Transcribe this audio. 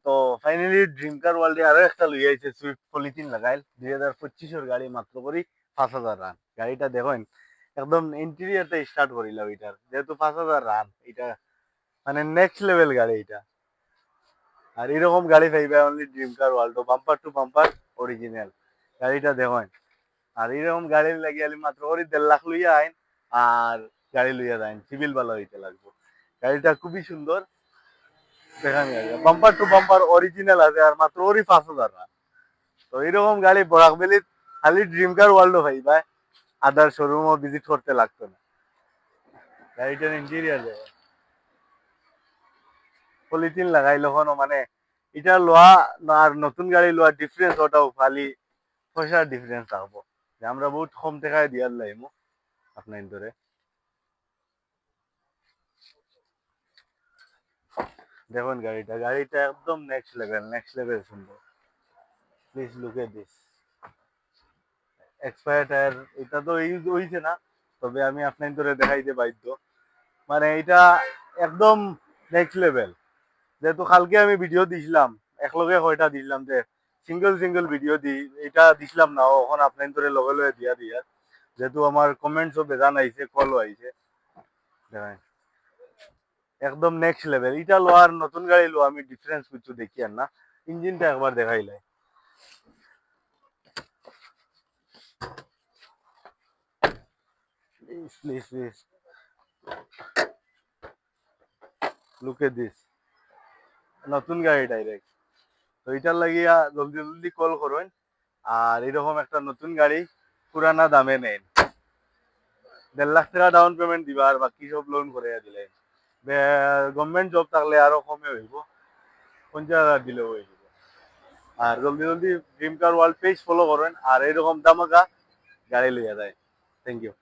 তো finally dream কার ওয়ার্ল্ডে আরো একটা লই আইছে সুইফট পলিথিন লাগাইল 2025 গাড়ি মাত্র করি 5,000 রান। গাড়িটা দেখেন একদম ইন্টেরিয়রটা স্টার্ট করিলাম এটার, যেহেতু 5,000 রান, এটা মানে নেক্সট লেভেল গাড়ি এটা। আর এরকম গাড়ি পাইবে only dream car world, bumper to bumper original. গাড়িটা দেখেন, আর এরকম গাড়ি লাগিয়ে আলি মাত্র করি 1.5 লাখ লইয়া আইন, আর গাড়ি লইয়া যাইন, সিভিল ভালো হইতে লাগবে। গাড়িটা খুবই সুন্দর, দেখান বাম্পার টু বাম্পার অরিজিনাল আছে, আর মাত্র ওরই 5,000 না। তো এরকম গাড়ি বরাক ভ্যালি খালি ড্রিম কার ওয়ার্ল্ড ভাই ভাই, আদার শোরুমও ভিজিট করতে লাগতো না। গাড়িটার ইন্টেরিয়ার দেখো, পলিথিন লাগাইলো কোনো মানে এটা লোয়া আর নতুন গাড়ি লোয়া ডিফারেন্স ওটাও খালি পয়সার ডিফারেন্স থাকবো, যে আমরা বহুত কম টাকায় দিয়ার লাইমু আপনার ধরে। দেখুন গাড়িটা, গাড়িটা একদম নেক্সট লেভেল সুন্দর। Please look at this. Expire tyre এটা তো ইউজ হইছে না, তবে আমি আপনার ধরে দেখাইতে বাধ্য, মানে এটা একদম নেক্সট লেভেল। যেহেতু কালকে আমি ভিডিও দিছিলাম, একলগে কয়টা দিলাম যে সিঙ্গেল ভিডিও দি, এটা দিছিলাম না এখন আপনার ধরে লগে লগে দিয়া দিয়া, যেহেতু আমার কমেন্টসও বেজান আইছে, কলও আইছে। দেখেন একদম নেক্সট লেভেল, এটা লোয়ার নতুন গাড়ি লো আমি ডিফারেন্স কিছু দেখি আর না। ইঞ্জিনটা একবার দেখাইলে, please please please look at this. নতুন গাড়ি ডাইরেক্ট। তো এটার লাগিয়া জলদি জলদি কল করুন, আর এরকম একটা নতুন গাড়ি পুরানা দামে নেন। 1.5 লাখ টাকা ডাউন পেমেন্ট দিবা, আর বাকি সব লোন করে দিলেন। গভর্নমেন্ট জব থাকলে আরো কমে হইব, 50,000 দিলেও হয়ে যাবে। আর জলদি জলদি dream car world page follow করেন, আর এরকম দামাকা গাড়ি লইয়া যায়। Thank you.